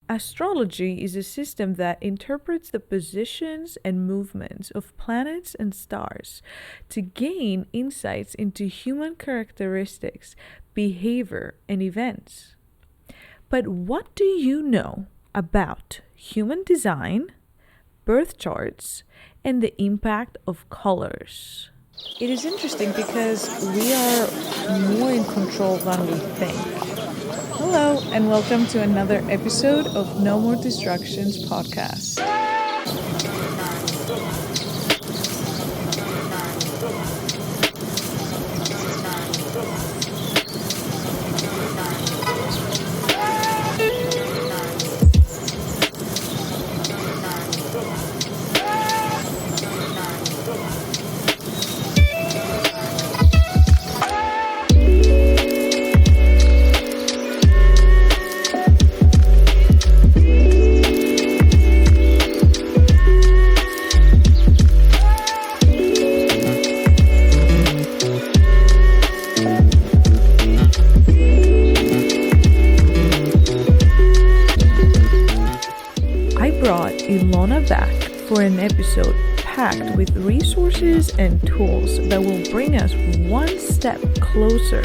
Astrology is a system that interprets the positions and movements of planets and stars to gain insights into human characteristics, behavior, and events. But what do you know about human design, birth charts, and the impact of colors? It is interesting because we are more in control than we think. Hello, and welcome to another episode of No More Distractions podcast. Ilona back for an episode packed with resources and tools that will bring us one step closer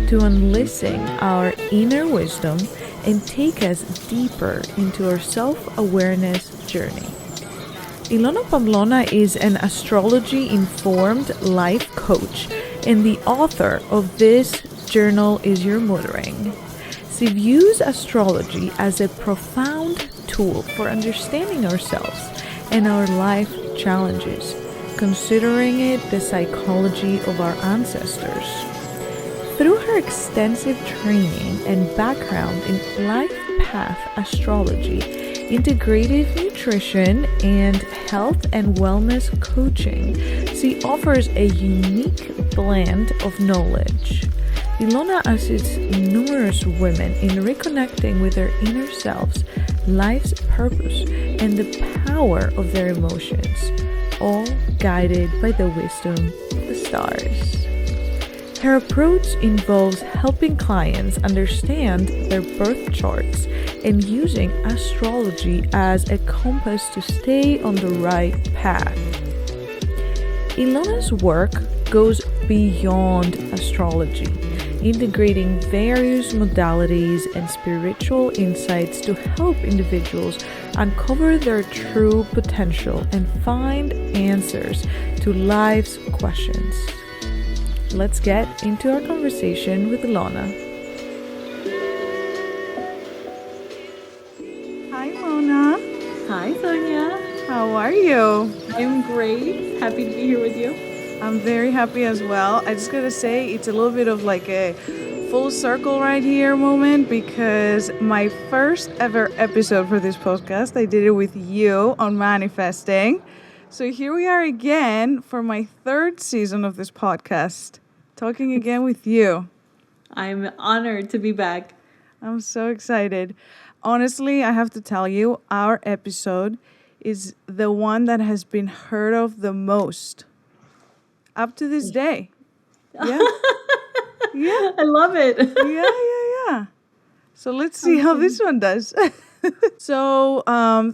to unleashing our inner wisdom and take us deeper into our self-awareness journey. Ilona Pamplona is an Astrology Informed Life Coach and the author of This Journal is Your Mothering. She views astrology as a profound tool for understanding ourselves and our life challenges, considering it the psychology of our ancestors. Through her extensive training and background in life path astrology, integrative nutrition, and health and wellness coaching, she offers a unique blend of knowledge. Ilona assists numerous women in reconnecting with their inner selves, life's purpose, and the power of their emotions, all guided by the wisdom of the stars. Her approach involves helping clients understand their birth charts and using astrology as a compass to stay on the right path. Ilona's work goes beyond astrology, integrating various modalities and spiritual insights to help individuals uncover their true potential and find answers to life's questions. Let's get into our conversation with Ilona. Hi, Ilona. Hi, Sonia. How are you? I'm great. Happy to be here with you. I'm very happy as well. I just gotta say, it's a little bit of like a full circle right here moment because my first ever episode for this podcast, I did it with you on manifesting. So here we are again for my third season of this podcast, talking again with you. I'm honored to be back. I'm so excited. Honestly, I have to tell you, our episode is the one that has been heard of the most up to this day. Yeah. Yeah. I love it. Yeah. So let's see how this one does. So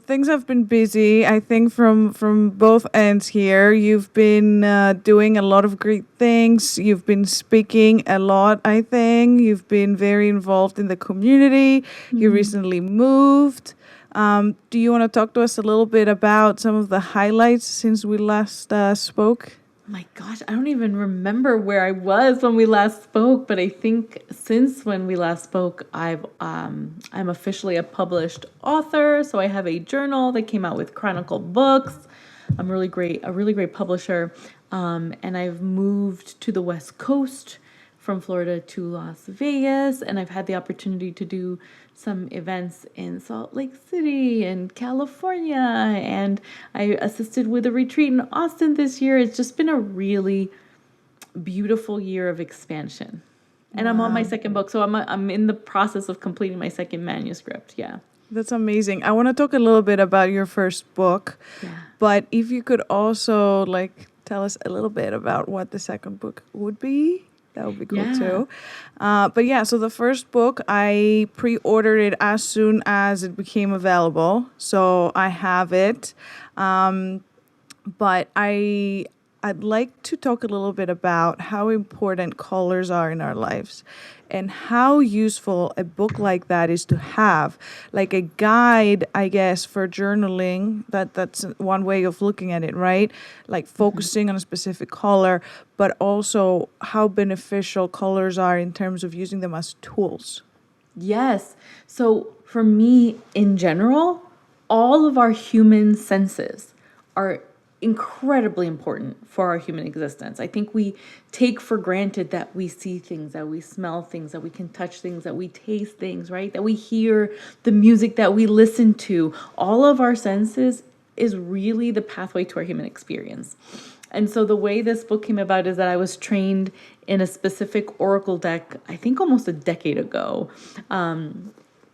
things have been busy, I think, from both ends here. You've been doing a lot of great things. You've been speaking a lot, I think. You've been very involved in the community. Mm-hmm. You recently moved. Do you want to talk to us a little bit about some of the highlights since we last spoke? My gosh, I don't even remember where I was when we last spoke, but I think since when we last spoke, I'm officially a published author. So I have a journal that came out with Chronicle books. I'm a really great publisher. And I've moved to the West Coast from Florida to Las Vegas, and I've had the opportunity to do some events in Salt Lake City and California, and I assisted with a retreat in Austin this year. It's just been a really beautiful year of expansion. And wow. I'm on my second book, so I'm in the process of completing my second manuscript. Yeah. That's amazing. I want to talk a little bit about your first book, but if you could also tell us a little bit about what the second book would be. That would be cool Yeah. too. But yeah, so the first book, I pre-ordered it as soon as it became available. So I have it. But I'd like to talk a little bit about how important colors are in our lives and how useful a book like that is to have, like a guide, I guess, for journaling. That's one way of looking at it, right? Like focusing on a specific color, but also how beneficial colors are in terms of using them as tools. Yes. So for me, in general, all of our human senses are incredibly important for our human existence. I think we take for granted that we see things, that we smell things, that we can touch things, that we taste things, right? That we hear the music that we listen to. All of our senses is really the pathway to our human experience. And so the way this book came about is that I was trained in a specific oracle deck, I think almost a decade ago,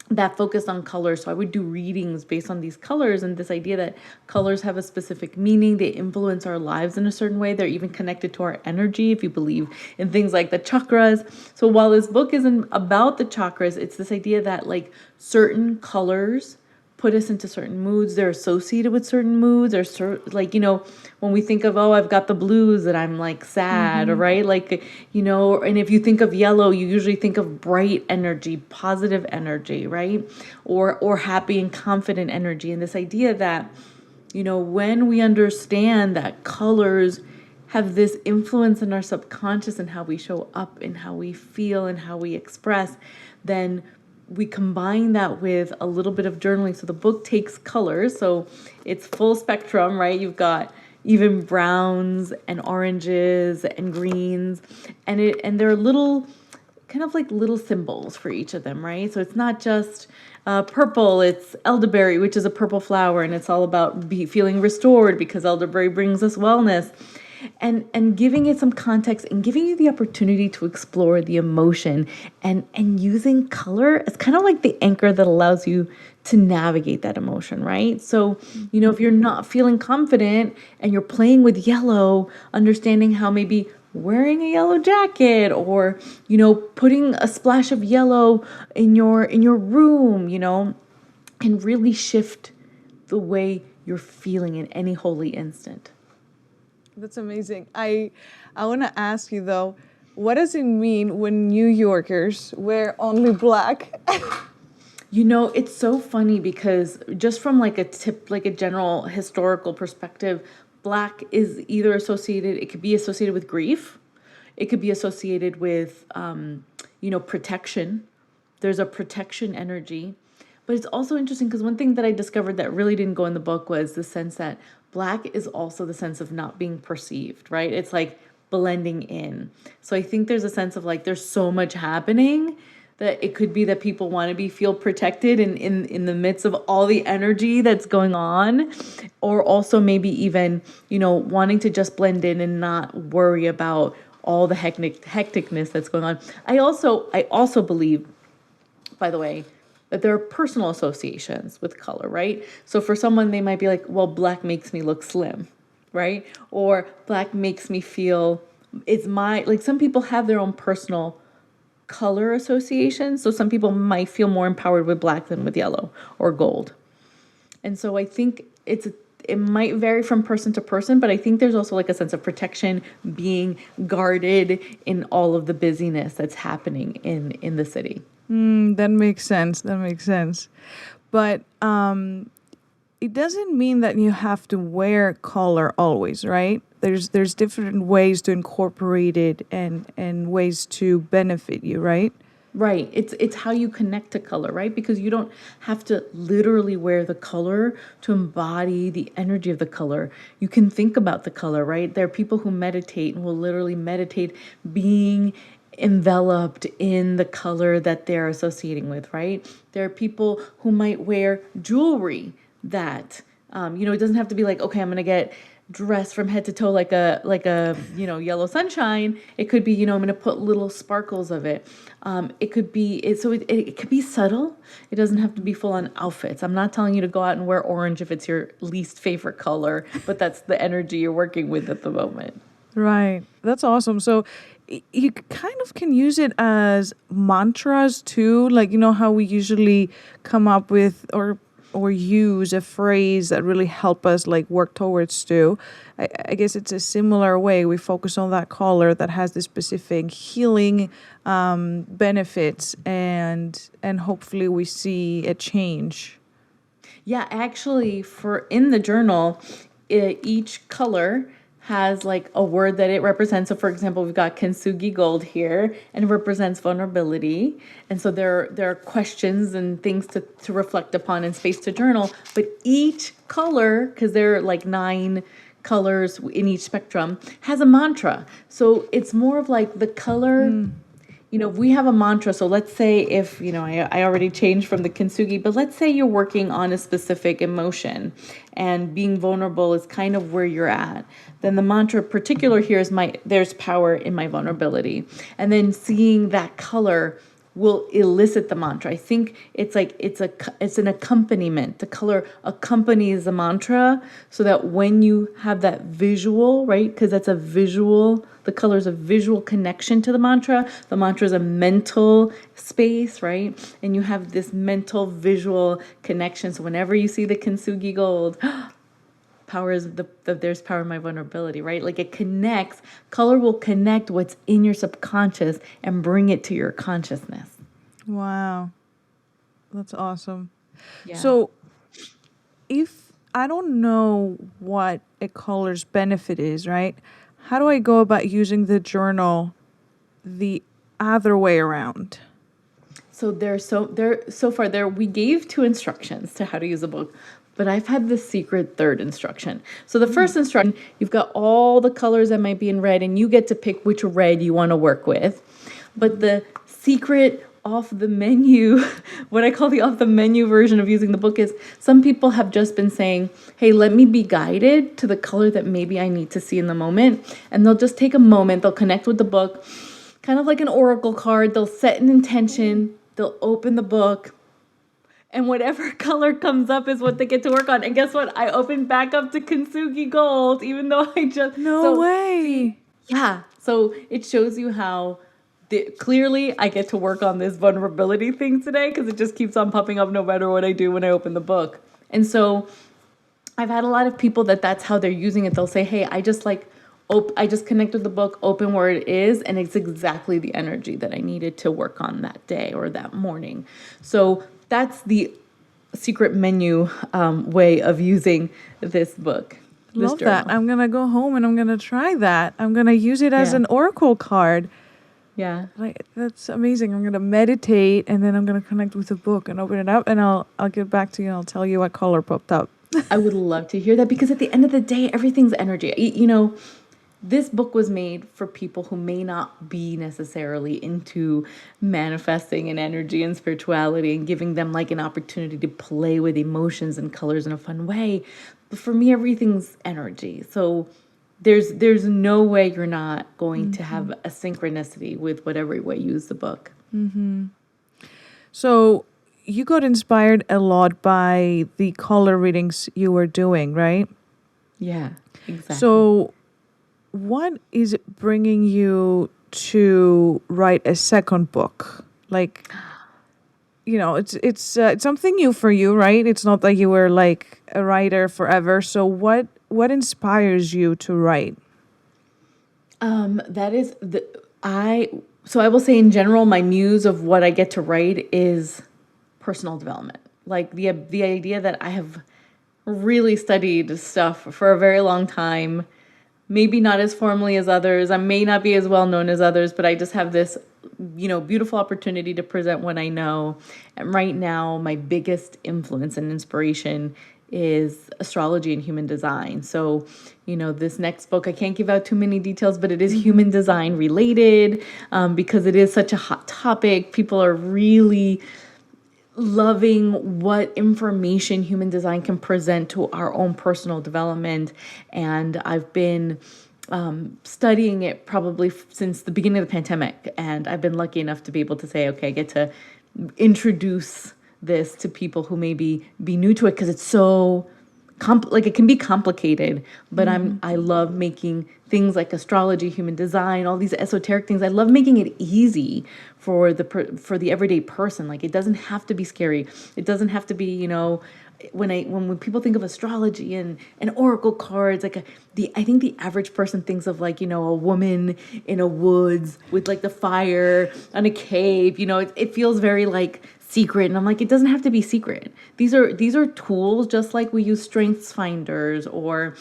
that focused on colors. So I would do readings based on these colors and this idea that colors have a specific meaning. They influence our lives in a certain way. They're even connected to our energy if you believe in things like the chakras. So while this book isn't about the chakras, it's this idea that like certain colors put us into certain moods. They're associated with certain moods, or like, when we think of, oh, I've got the blues and I'm like sad, right? Like, and if you think of yellow, you usually think of bright energy, positive energy, right? Or happy and confident energy. And this idea that, when we understand that colors have this influence in our subconscious and how we show up and how we feel and how we express, then we combine that with a little bit of journaling. So the book takes colors, so it's full spectrum, right? You've got even browns and oranges and greens, and they're little, kind of like little symbols for each of them, right? So it's not just purple, it's elderberry, which is a purple flower, and it's all about feeling restored because elderberry brings us wellness. And giving it some context and giving you the opportunity to explore the emotion and using color as kind of like the anchor that allows you to navigate that emotion, right? So, if you're not feeling confident and you're playing with yellow, understanding how maybe wearing a yellow jacket or, putting a splash of yellow in your room, can really shift the way you're feeling in any holy instant. That's amazing. I want to ask you though, what does it mean when New Yorkers wear only black? It's so funny because just from like a general historical perspective, black is either associated, it could be associated with grief. It could be associated with, protection. There's a protection energy. But it's also interesting because one thing that I discovered that really didn't go in the book was the sense that black is also the sense of not being perceived, right? It's like blending in. So I think there's a sense of like there's so much happening that it could be that people want to feel protected in the midst of all the energy that's going on, or also maybe even, wanting to just blend in and not worry about all the hecticness that's going on. I also believe, by the way, that there are personal associations with color, right? So for someone, they might be like, well, black makes me look slim, right? Or black makes me feel, some people have their own personal color associations. So some people might feel more empowered with black than with yellow or gold. And so I think it might vary from person to person, but I think there's also like a sense of protection, being guarded in all of the busyness that's happening in the city. That makes sense. That makes sense. But it doesn't mean that you have to wear color always, right? There's different ways to incorporate it and ways to benefit you, right? Right. It's how you connect to color, right? Because you don't have to literally wear the color to embody the energy of the color. You can think about the color, right? There are people who meditate and will literally meditate being enveloped in the color that they're associating with, right? There are people who might wear jewelry that, it doesn't have to be like, okay, I'm going to get dressed from head to toe like a yellow sunshine. It could be, I'm going to put little sparkles of it. It could be, it could be subtle. It doesn't have to be full on outfits. I'm not telling you to go out and wear orange if it's your least favorite color, but that's the energy you're working with at the moment. Right. That's awesome. So you kind of can use it as mantras too. Like, you know how we usually come up with or use a phrase that really help us like work towards too. I guess it's a similar way. We focus on that color that has the specific healing benefits, and hopefully we see a change. Yeah, actually, for in the journal, each color has like a word that it represents. So, for example, we've got kintsugi gold here, and it represents vulnerability. And so there are questions and things to reflect upon and space to journal. But each color, because there are like 9 colors in each spectrum, has a mantra. So it's more of like the color. We have a mantra. So let's say if, I already changed from the kintsugi, but let's say you're working on a specific emotion and being vulnerable is kind of where you're at. Then the mantra particular here is there's power in my vulnerability. And then seeing that color will elicit the mantra. I think it's like it's an accompaniment. The color accompanies the mantra so that when you have that visual, right? Because that's a visual, the color is a visual connection to the mantra. The mantra is a mental space, right? And you have this mental visual connection. So whenever you see the kintsugi gold, power is there's power in my vulnerability, right? Like it connects, color will connect what's in your subconscious and bring it to your consciousness. Wow. That's awesome. Yeah. So if I don't know what a color's benefit is, right? How do I go about using the journal the other way around? So so far we gave 2 instructions to how to use a book, but I've had the secret third instruction. So the first instruction, you've got all the colors that might be in red and you get to pick which red you want to work with. But the secret off the menu, what I call the off the menu version of using the book is some people have just been saying, hey, let me be guided to the color that maybe I need to see in the moment. And they'll just take a moment, they'll connect with the book, kind of like an oracle card. They'll set an intention, they'll open the book, and whatever color comes up is what they get to work on. And guess what? I opened back up to kintsugi gold, even though I just... No way. Yeah. So it shows you how clearly I get to work on this vulnerability thing today because it just keeps on popping up no matter what I do when I open the book. And so I've had a lot of people that's how they're using it. They'll say, hey, I just connected the book, open where it is, and it's exactly the energy that I needed to work on that day or that morning. So that's the secret menu way of using this book. Love that. I'm going to go home and I'm going to try that. I'm going to use it as an oracle card. Yeah. Like, that's amazing. I'm going to meditate and then I'm going to connect with the book and open it up, and I'll get back to you and I'll tell you what color popped up. I would love to hear that because at the end of the day, everything's energy. This book was made for people who may not be necessarily into manifesting and energy and spirituality and giving them like an opportunity to play with emotions and colors in a fun way. But for me, everything's energy. So there's no way you're not going to have a synchronicity with whatever way you use the book. Mm-hmm. So you got inspired a lot by the color readings you were doing, right? Yeah, exactly. So what is bringing you to write a second book? Like, it's something new for you, right? It's not like you were like a writer forever. So what inspires you to write? That is I will say in general, my muse of what I get to write is personal development. Like the idea that I have really studied stuff for a very long time, maybe not as formally as others. I may not be as well known as others, but I just have this, beautiful opportunity to present what I know. And right now, my biggest influence and inspiration is astrology and human design. So, this next book, I can't give out too many details, but it is human design related because it is such a hot topic. People are really loving what information human design can present to our own personal development. And I've been studying it probably since the beginning of the pandemic. And I've been lucky enough to be able to say, okay, I get to introduce this to people who maybe be new to it because it's so it can be complicated, but I love making things like astrology, human design, all these esoteric things. I love making it easy for the everyday person. Like, it doesn't have to be scary. It doesn't have to be, when people think of astrology and oracle cards, I think the average person thinks of a woman in a woods with like the fire on a cave. It feels very like secret, and I'm like, it doesn't have to be secret. These are tools, just like we use strengths finders or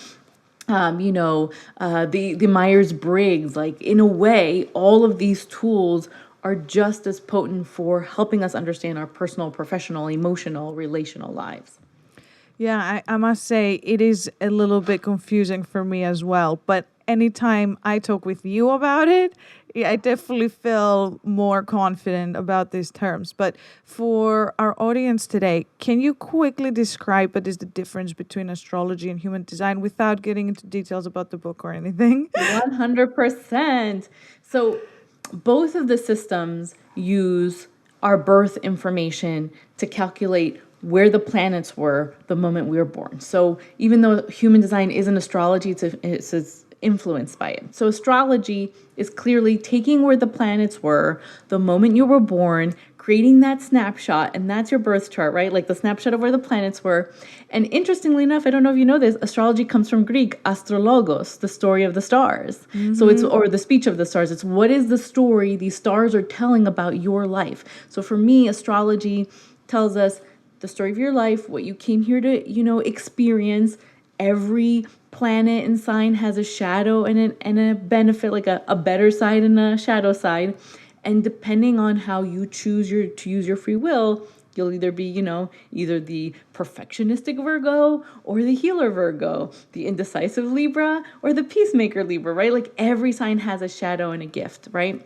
the Myers-Briggs. Like, in a way, all of these tools are just as potent for helping us understand our personal, professional, emotional, relational lives. Yeah, I must say it is a little bit confusing for me as well. But anytime I talk with you about it, I definitely feel more confident about these terms. But for our audience today, can you quickly describe what is the difference between astrology and human design without getting into details about the book or anything? 100%. So both of the systems use our birth information to calculate where the planets were the moment we were born. So even though human design isn't astrology, it's influenced by it. So astrology is clearly taking where the planets were the moment you were born, creating that snapshot, and that's your birth chart, right? Like the snapshot of where the planets were. And interestingly enough, I don't know if you know this, astrology comes from Greek, astrologos, the story of the stars. So it's, or the speech of the stars. It's what is the story these stars are telling about your life. So for me, astrology tells us the story of your life, what you came here to, experience. Every planet and sign has a shadow and a benefit, like a better side and a shadow side. And depending on how you choose to use your free will, you'll either be, either the perfectionistic Virgo or the healer Virgo, the indecisive Libra or the peacemaker Libra, right? Like, every sign has a shadow and a gift, right?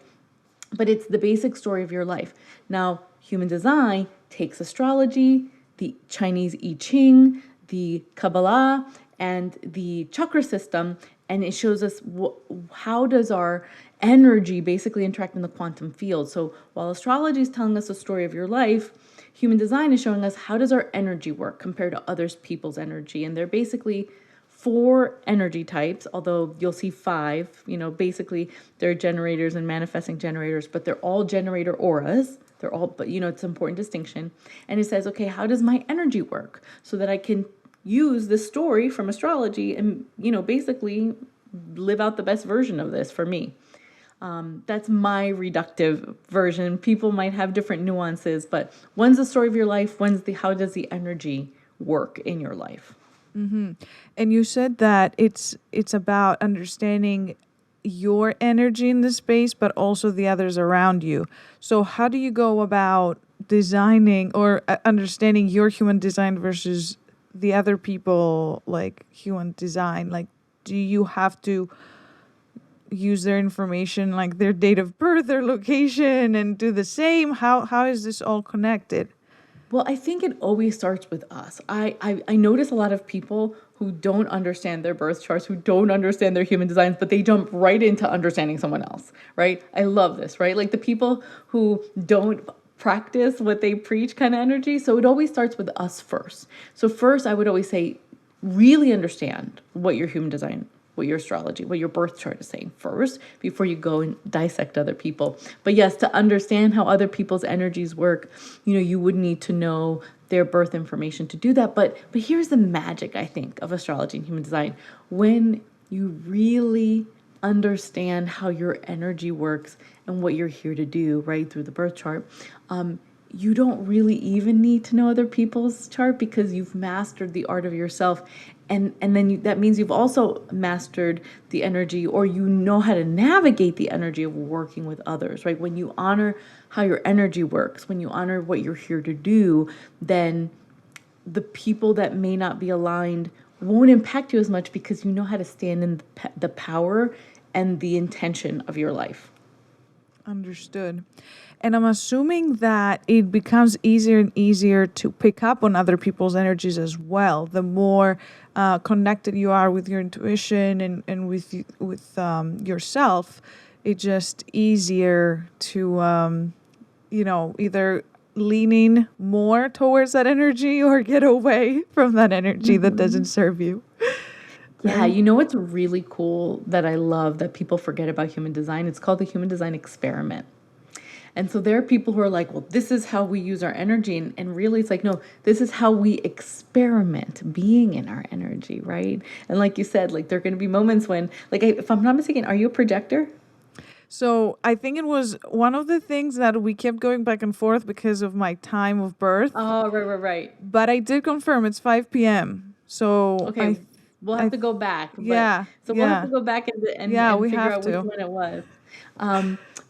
But it's the basic story of your life. Now, human design takes astrology, the Chinese I Ching, the Kabbalah, and the chakra system, and it shows us how does our energy basically interact in the quantum field. So while astrology is telling us the story of your life, human design is showing us how does our energy work compared to other people's energy. And they're basically 4 energy types, although you'll see 5. Basically they're generators and manifesting generators, but they're all generator auras. They're all, but it's an important distinction. And it says, okay, how does my energy work so that I can use this story from astrology and, basically live out the best version of this for me. That's my reductive version. People might have different nuances, but one's the story of your life, how does the energy work in your life? Mm-hmm. And you said that it's about understanding your energy in the space, but also the others around you. So how do you go about designing or understanding your human design versus the other people, like human design? Like, do you have to use their information, like their date of birth, their location, and do the same? How is this all connected? Well, I think it always starts with us. I notice a lot of people who don't understand their birth charts, who don't understand their human designs, but they jump right into understanding someone else, right? I love this, right? Like the people who don't practice what they preach kind of energy. So it always starts with us first. So first, I would always say, really understand what your human design, what your astrology, what your birth chart is saying first before you go and dissect other people. But yes, to understand how other people's energies work, you would need to know their birth information to do that. But here's the magic, I think, of astrology and human design. When you really understand how your energy works and what you're here to do, right, through the birth chart, you don't really even need to know other people's chart because you've mastered the art of yourself. And then that means you've also mastered the energy, or you know how to navigate the energy of working with others, right? When you honor how your energy works, when you honor what you're here to do, then the people that may not be aligned won't impact you as much because you know how to stand in the power and the intention of your life. Understood. And I'm assuming that it becomes easier and easier to pick up on other people's energies as well. The more connected you are with your intuition and with yourself, it's just easier to, either leaning more towards that energy or get away from that energy that doesn't serve you. Yeah, you know what's really cool that I love that people forget about human design? It's called the human design experiment. And so there are people who are like, well, this is how we use our energy. And really, it's like, no, this is how we experiment being in our energy, right? And like you said, like there are going to be moments when, like, if I'm not mistaken, are you a projector? So I think it was one of the things that we kept going back and forth because of my time of birth. Oh, right. But I did confirm it's 5 p.m. So Okay, we'll have I, to go back, but yeah, so we'll have to yeah, go back and yeah, and we figure have out which to. one it was.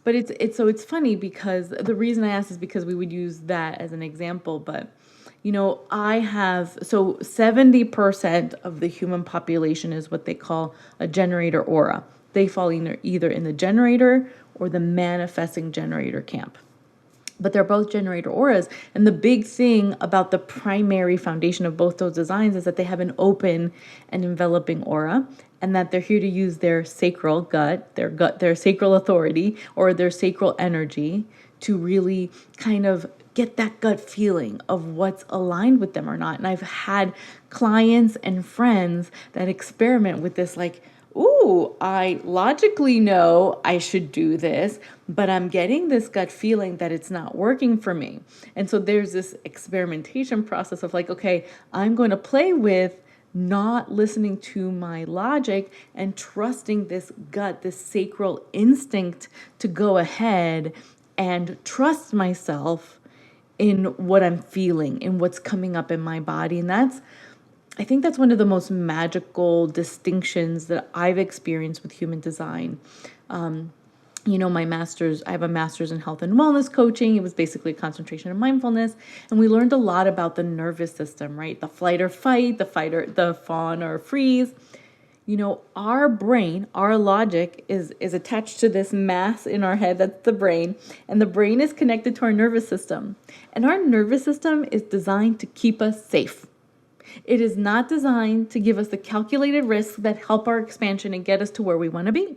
But it's funny because the reason I asked is because we would use that as an example. But I have 70% of the human population is what they call a generator aura. They fall either in the generator or the manifesting generator camp, but they're both generator auras. And the big thing about the primary foundation of both those designs is that they have an open and enveloping aura, and that they're here to use their sacral their sacral authority or their sacral energy to really kind of get that gut feeling of what's aligned with them or not. And I've had clients and friends that experiment with this, like, ooh, I logically know I should do this, but I'm getting this gut feeling that it's not working for me. And so there's this experimentation process of like, okay, I'm going to play with not listening to my logic and trusting this gut, this sacral instinct to go ahead and trust myself in what I'm feeling, in what's coming up in my body. And I think that's one of the most magical distinctions that I've experienced with human design. I have a master's in health and wellness coaching. It was basically a concentration in mindfulness. And we learned a lot about the nervous system, right? The flight or fight, the fawn or freeze. Our brain, our logic is attached to this mass in our head. That's the brain. And the brain is connected to our nervous system. And our nervous system is designed to keep us safe. It is not designed to give us the calculated risks that help our expansion and get us to where we want to be.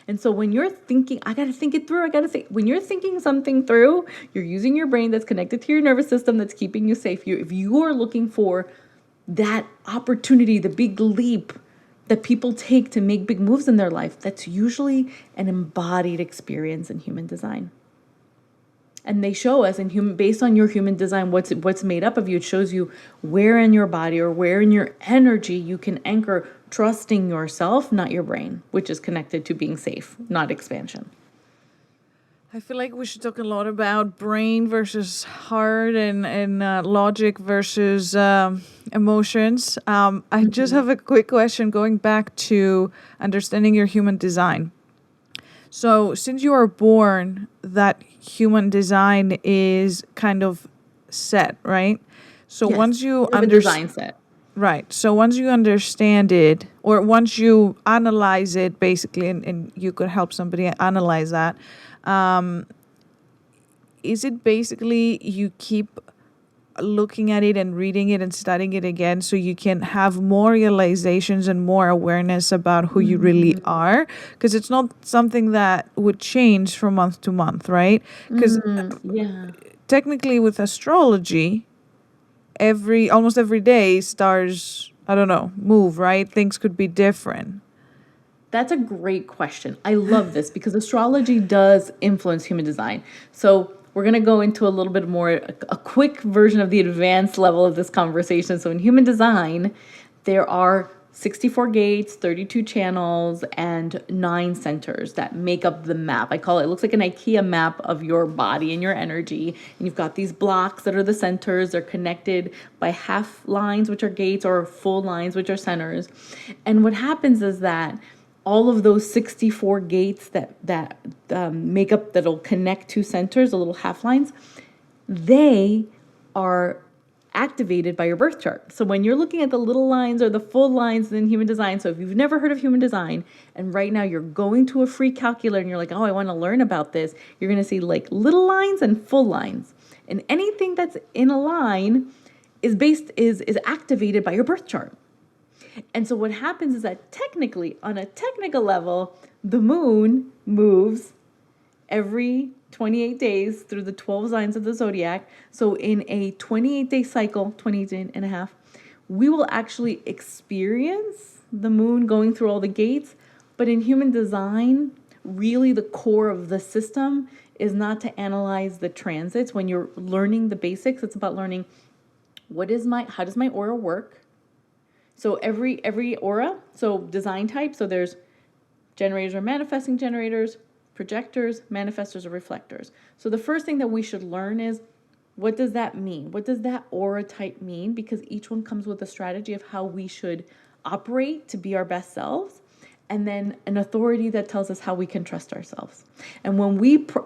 And so when you're thinking, I got to think it through, when you're thinking something through, you're using your brain that's connected to your nervous system that's keeping you safe. If you are looking for that opportunity, the big leap that people take to make big moves in their life, that's usually an embodied experience in human design. And they show us based on your human design, what's made up of you. It shows you where in your body or where in your energy you can anchor trusting yourself, not your brain, which is connected to being safe, not expansion. I feel like we should talk a lot about brain versus heart and logic versus emotions. I just have a quick question going back to understanding your human design. So since you are born, that human design is kind of set, right? So Yes, once you have a design set. right. So once you understand it, or once you analyze it, basically, and you could help somebody analyze that, is it basically you keep looking at it and reading it and studying it again so you can have more realizations and more awareness about who you really are, because it's not something that would change from month to month, right? Because Yeah. technically with astrology, almost every day stars, I don't know, move, right? Things could be different. That's a great question. I love this because astrology does influence human design. So we're going to go into a little bit more, a quick version of the advanced level of this conversation. So in human design, there are 64 gates, 32 channels, and 9 centers that make up the map. I call it looks like an IKEA map of your body and your energy. And you've got these blocks that are the centers. They're connected by half lines, which are gates, or full lines, which are centers. And what happens is that all of those 64 gates that make up, that'll connect two centers, the little half lines, they are activated by your birth chart. So when you're looking at the little lines or the full lines in human design, so if you've never heard of human design and right now you're going to a free calculator and you're like, oh, I want to learn about this, you're going to see like little lines and full lines. And anything that's in a line is activated by your birth chart. And so what happens is that technically, on a technical level, the moon moves every 28 days through the 12 signs of the zodiac. So in a 28-day cycle, 28 and a half, we will actually experience the moon going through all the gates. But in human design, really the core of the system is not to analyze the transits. When you're learning the basics, it's about learning how does my aura work? So every aura, so design type, so there's generators or manifesting generators, projectors, manifestors or reflectors. So the first thing that we should learn is, what does that mean? What does that aura type mean? Because each one comes with a strategy of how we should operate to be our best selves, and then an authority that tells us how we can trust ourselves. And when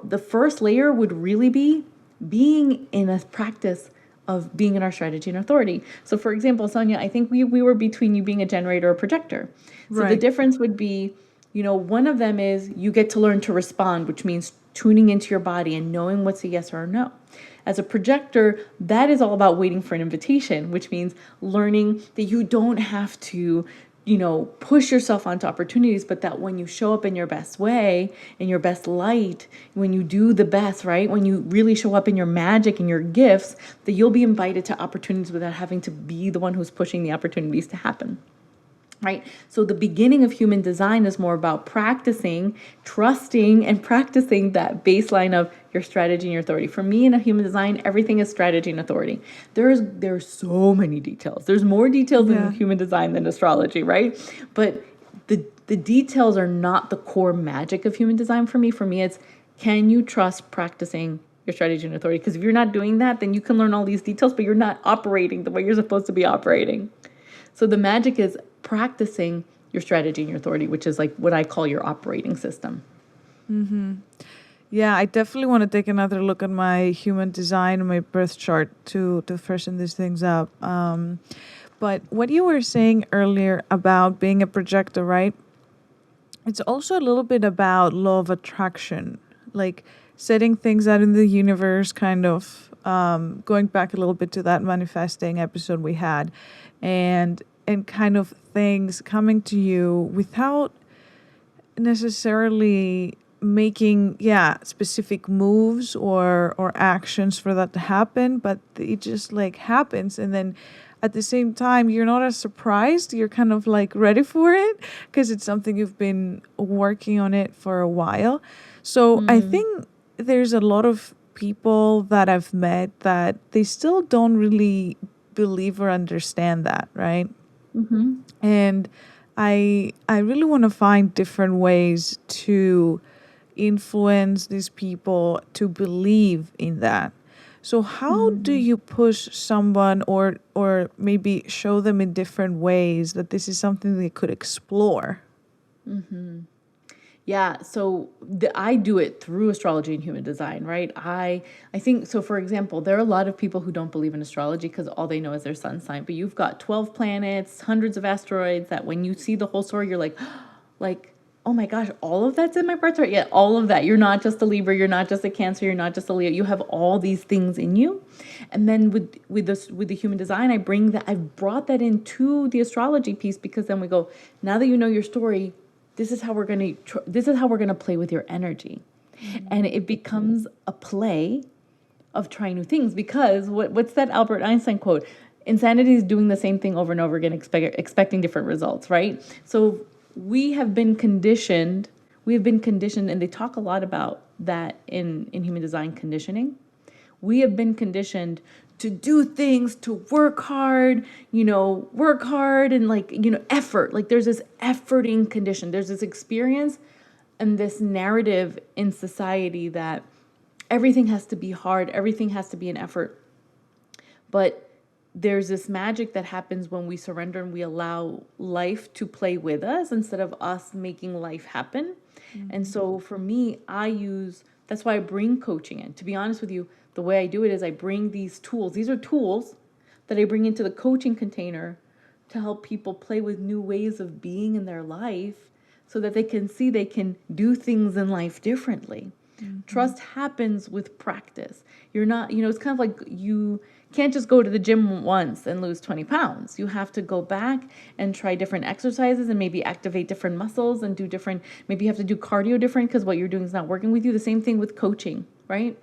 the first layer would really be being in a practice of being in our strategy and authority. So for example, Sonia, I think we were between you being a generator or a projector. So the difference would be, one of them is you get to learn to respond, which means tuning into your body and knowing what's a yes or a no. As a projector, that is all about waiting for an invitation, which means learning that you don't have to, push yourself onto opportunities, but that when you show up in your best way, in your best light, when you do the best, right? When you really show up in your magic and your gifts, that you'll be invited to opportunities without having to be the one who's pushing the opportunities to happen. Right? So the beginning of human design is more about practicing, trusting, and practicing that baseline of your strategy and your authority. For me in a human design, everything is strategy and authority. There's so many details. There's more details in human design than astrology, right? But the details are not the core magic of human design for me. For me, it's, can you trust practicing your strategy and authority? Because if you're not doing that, then you can learn all these details, but you're not operating the way you're supposed to be operating. So the magic is practicing your strategy and your authority, which is like what I call your operating system. Mm-hmm. Yeah, I definitely want to take another look at my human design and my birth chart to freshen these things up. But what you were saying earlier about being a projector, right? It's also a little bit about law of attraction, like setting things out in the universe, kind of going back a little bit to that manifesting episode we had, and kind of things coming to you without necessarily making specific moves or actions for that to happen, but it just like happens. And then at the same time, you're not as surprised, you're kind of like ready for it because it's something you've been working on it for a while. So I think there's a lot of people that I've met that they still don't really believe or understand that, right? Mm-hmm. And I really want to find different ways to influence these people to believe in that. So how do you push someone or maybe show them in different ways that this is something they could explore? Mm-hmm. Yeah, so I do it through astrology and human design, right? I think, so for example, there are a lot of people who don't believe in astrology because all they know is their sun sign, but you've got 12 planets, hundreds of asteroids that when you see the whole story, you're like, oh my gosh, all of that's in my birth chart? Yeah, all of that. You're not just a Libra, you're not just a Cancer, you're not just a Leo. You have all these things in you. And then with the human design, I've brought that into the astrology piece, because then we go, now that you know your story, this is how we're going to play with your energy. And it becomes a play of trying new things, because what's that Albert Einstein quote? Insanity is doing the same thing over and over again, expecting different results, right? So we have been conditioned, and they talk a lot about that in human design conditioning. We have been conditioned to do things, to work hard and effort. Like there's this efforting condition. There's this experience and this narrative in society that everything has to be hard, everything has to be an effort. But there's this magic that happens when we surrender and we allow life to play with us instead of us making life happen. And so for me, that's why I bring coaching in. To be honest with you, the way I do it is I bring these tools. These are tools that I bring into the coaching container to help people play with new ways of being in their life so that they can see they can do things in life differently. Trust happens with practice. You're not, it's kind of like you can't just go to the gym once and lose 20 pounds. You have to go back and try different exercises and maybe activate different muscles and maybe you have to do cardio different because what you're doing is not working with you. The same thing with coaching, right?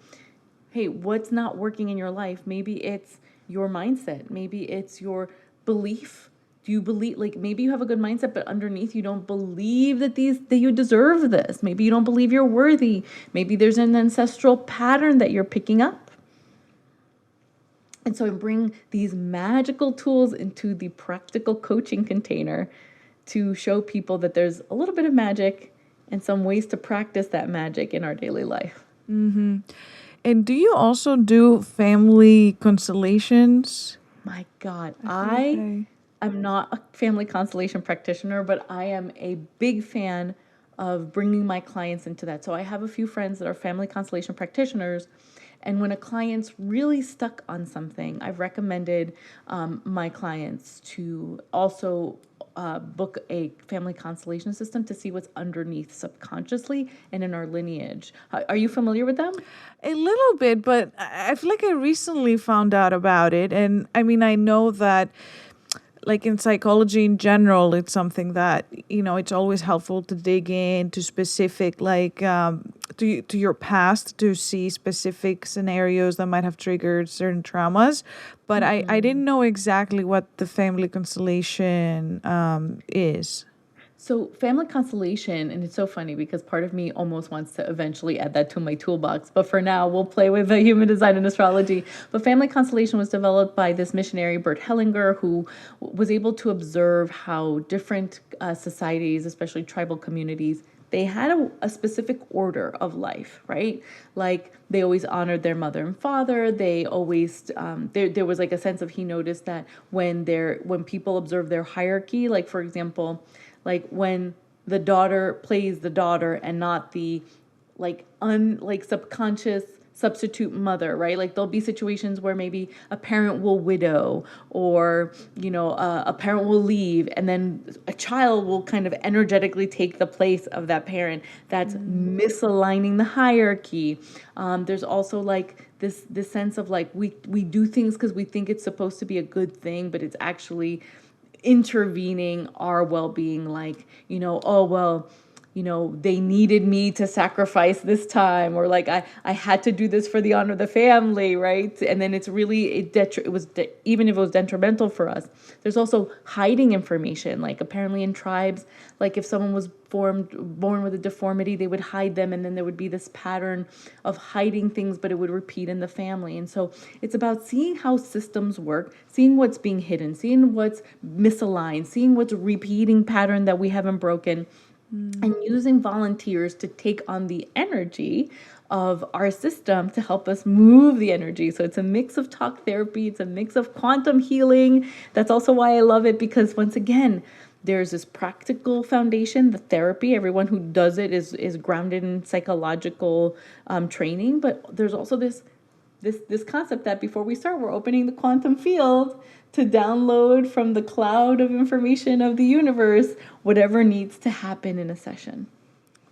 Hey, what's not working in your life? Maybe it's your mindset. Maybe it's your belief? Do you believe, like, maybe you have a good mindset, but underneath you don't believe that you deserve this. Maybe you don't believe you're worthy. Maybe there's an ancestral pattern that you're picking up. And so I bring these magical tools into the practical coaching container to show people that there's a little bit of magic and some ways to practice that magic in our daily life. Mm-hmm. And do you also do family constellations? My God, Okay. I'm not a family constellation practitioner, but I am a big fan of bringing my clients into that. So I have a few friends that are family constellation practitioners. And when a client's really stuck on something, I've recommended my clients to also book a family constellation system to see what's underneath subconsciously and in our lineage. Are you familiar with them? A little bit, but I feel like I recently found out about it. And I mean, I know that like in psychology in general, it's something that, it's always helpful to dig into specific, like to your past to see specific scenarios that might have triggered certain traumas. But I didn't know exactly what the family constellation is. So family constellation, and it's so funny because part of me almost wants to eventually add that to my toolbox, but for now we'll play with the human design and astrology. But family constellation was developed by this missionary, Bert Hellinger, who was able to observe how different societies, especially tribal communities, they had a specific order of life, right? Like they always honored their mother and father. They always there was like a sense of, he noticed that when people observe their hierarchy, like for example, like when the daughter plays the daughter and not the like subconscious substitute mother, right? Like there'll be situations where maybe a parent will widow, or a parent will leave, and then a child will kind of energetically take the place of that parent. That's misaligning the hierarchy. There's also like this sense of like we do things because we think it's supposed to be a good thing, but it's actually intervening our well-being, like oh well, they needed me to sacrifice this time, or like I had to do this for the honor of the family, right? And then it's really even if it was detrimental for us. There's also hiding information, like apparently in tribes, like if someone was born with a deformity, they would hide them, and then there would be this pattern of hiding things, but it would repeat in the family. And so it's about seeing how systems work, seeing what's being hidden, seeing what's misaligned, seeing what's repeating pattern that we haven't broken, and using volunteers to take on the energy of our system to help us move the energy. So it's a mix of talk therapy, it's a mix of quantum healing. That's also why I love it, because once again, there's this practical foundation, the therapy. Everyone who does it is grounded in psychological training, but there's also this concept that before we start, we're opening the quantum field to download from the cloud of information of the universe whatever needs to happen in a session.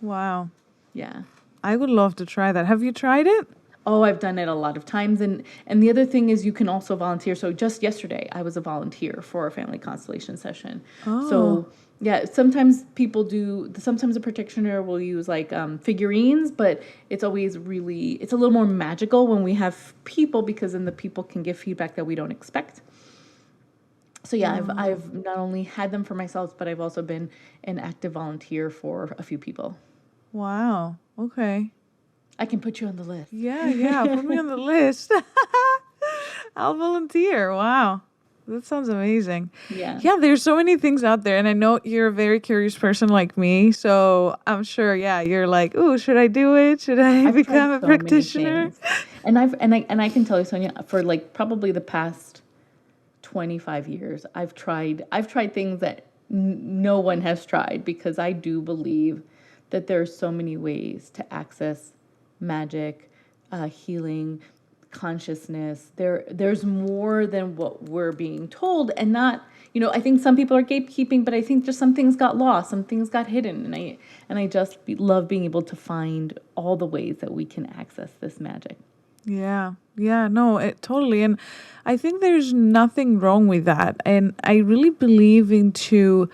Wow. Yeah. I would love to try that. Have you tried it? Oh, I've done it a lot of times. And the other thing is you can also volunteer. So just yesterday, I was a volunteer for a family constellation session. Oh. So yeah, sometimes a practitioner will use like figurines, but it's always it's a little more magical when we have people, because then the people can give feedback that we don't expect. So yeah, I've not only had them for myself, but I've also been an active volunteer for a few people. Wow. Okay. I can put you on the list. Yeah. Put me on the list. I'll volunteer. Wow. That sounds amazing. Yeah. Yeah, there's so many things out there. And I know you're a very curious person like me. So I'm sure, you're like, ooh, should I do it? Should I become a practitioner? And I can tell you, Sonia, for like probably the past 25 years, I've tried things that no one has tried, because I do believe that there are so many ways to access magic, healing, consciousness. There's more than what we're being told, and not, I think some people are gatekeeping, but I think just some things got lost, some things got hidden, and I just love being able to find all the ways that we can access this magic. Yeah, no, totally. And I think there's nothing wrong with that. And I really believe into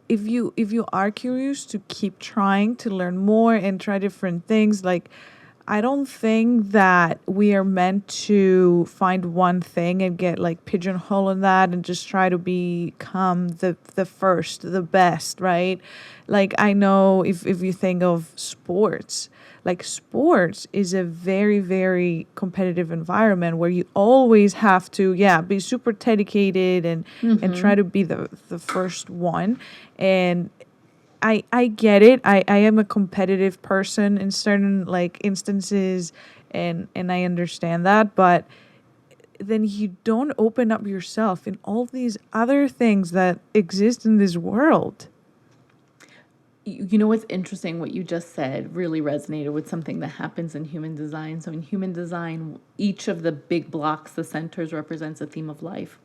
if you are curious, to keep trying to learn more and try different things. Like I don't think that we are meant to find one thing and get like pigeonholed in that and just try to become the first, the best, right? Like I know if you think of sports, like sports is a very, very competitive environment where you always have to, yeah, be super dedicated and try to be the first one. And I get it. I am a competitive person in certain like instances and I understand that, but then you don't open up yourself in all these other things that exist in this world. You know what's interesting? What you just said really resonated with something that happens in human design. So in human design, each of the big blocks, the centers, represents a theme of life.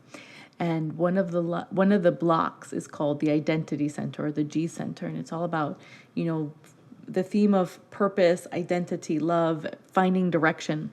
And one of the blocks is called the identity center or the G center, and it's all about, the theme of purpose, identity, love, finding direction.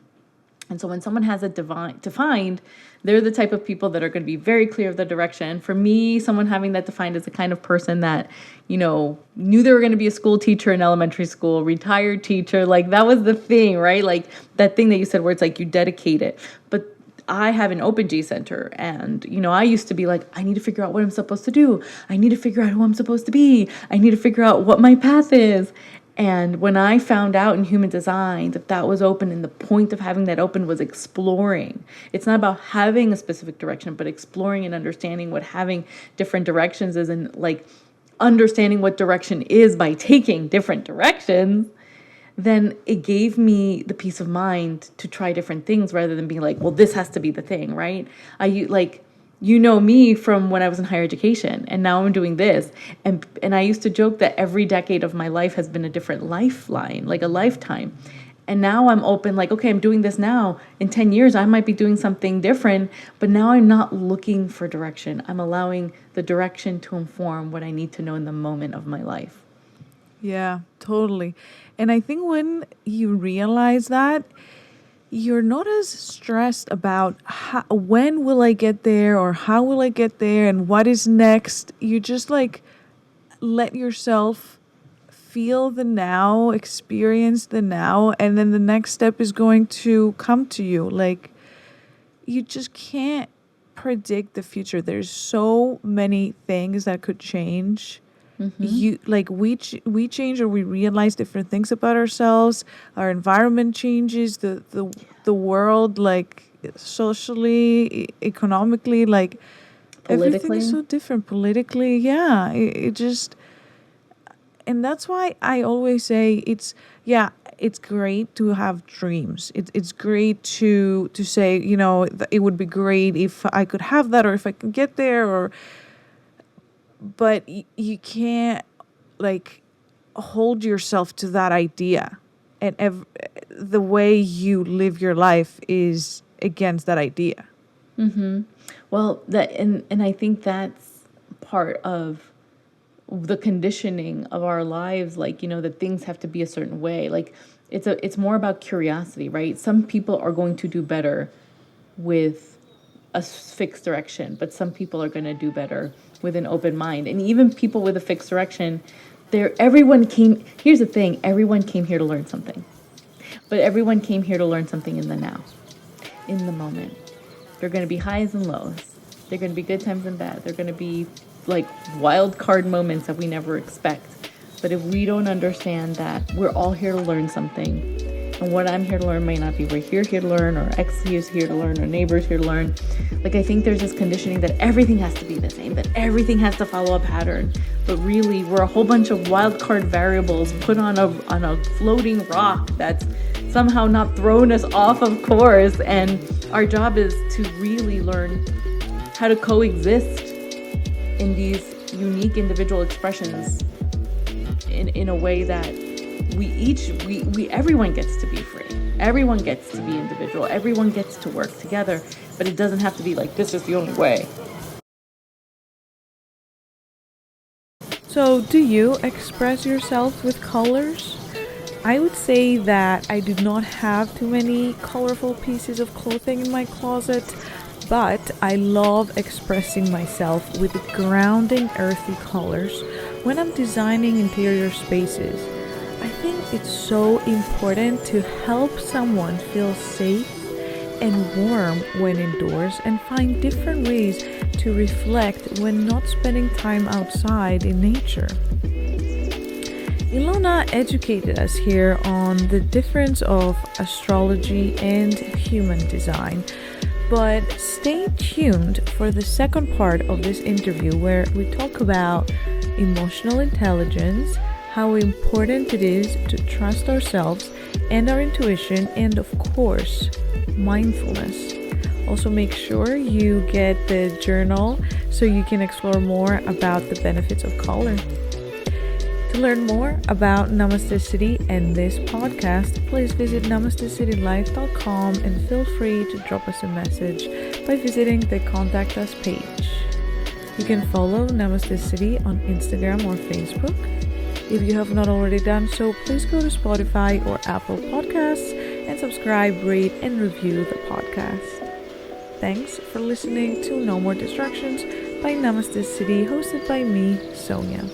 And so when someone has a defined, they're the type of people that are going to be very clear of the direction. For me, someone having that defined is the kind of person that, knew they were going to be a school teacher in elementary school, retired teacher. Like that was the thing, right? Like that thing that you said where it's like you dedicate it. But I have an open G center, and I used to be like, I need to figure out what I'm supposed to do. I need to figure out who I'm supposed to be. I need to figure out what my path is. And when I found out in human design that was open, and the point of having that open was exploring. It's not about having a specific direction, but exploring and understanding what having different directions is, and like understanding what direction is by taking different directions. Then it gave me the peace of mind to try different things rather than being like, well, this has to be the thing, right? Me from when I was in higher education, and now I'm doing this. And I used to joke that every decade of my life has been a different lifeline, like a lifetime. And now I'm open, like, okay, I'm doing this now. In 10 years, I might be doing something different, but now I'm not looking for direction. I'm allowing the direction to inform what I need to know in the moment of my life. Yeah, totally. And I think when you realize that, you're not as stressed about when will I get there or how will I get there and what is next. You just like let yourself feel the now, experience the now, and then the next step is going to come to you. Like you just can't predict the future. There's so many things that could change. You like we change, or we realize different things about ourselves. Our environment changes, the world, like socially, economically, like everything is so different politically. Yeah, it just, and that's why I always say it's great to have dreams. It's great to say, it would be great if I could have that, or if I can get there, or but you can't like hold yourself to that idea, and the way you live your life is against that idea. Well, and I think that's part of the conditioning of our lives, like, that things have to be a certain way. Like it's more about curiosity, right? Some people are going to do better with a fixed direction, but some people are going to do better with an open mind. And even people with a fixed direction, here's the thing, everyone came here to learn something. But everyone came here to learn something in the now, in the moment. There are going to be highs and lows. There are going to be good times and bad. There are going to be like wild card moments that we never expect. But if we don't understand that we're all here to learn something, and what I'm here to learn might not be what you're here to learn, or X is here to learn, or neighbor's here to learn. Like, I think there's this conditioning that everything has to be the same, that everything has to follow a pattern. But really, we're a whole bunch of wild card variables put on a floating rock that's somehow not thrown us off of course. And our job is to really learn how to coexist in these unique individual expressions in a way that everyone gets to be free. Everyone gets to be individual. Everyone gets to work together, but it doesn't have to be like, this is the only way. So, do you express yourself with colors? I would say that I do not have too many colorful pieces of clothing in my closet, but I love expressing myself with grounding, earthy colors when I'm designing interior spaces. I think it's so important to help someone feel safe and warm when indoors and find different ways to reflect when not spending time outside in nature. Ilona educated us here on the difference of astrology and human design. But stay tuned for the second part of this interview where we talk about emotional intelligence, how important it is to trust ourselves and our intuition, and of course, mindfulness. Also, make sure you get the journal so you can explore more about the benefits of color. To learn more about Namaste City and this podcast, please visit namastecitylife.com and feel free to drop us a message by visiting the Contact Us page. You can follow Namaste City on Instagram or Facebook. If you have not already done so, please go to Spotify or Apple Podcasts and subscribe, rate, and review the podcast. Thanks for listening to No More Distractions by Namaste City, hosted by me, Sonia.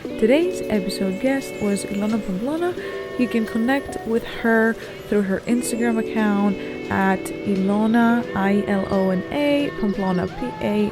Today's episode guest was Ilona Pamplona. You can connect with her through her Instagram account at Ilona, Ilona, Pamplona, Pamplona.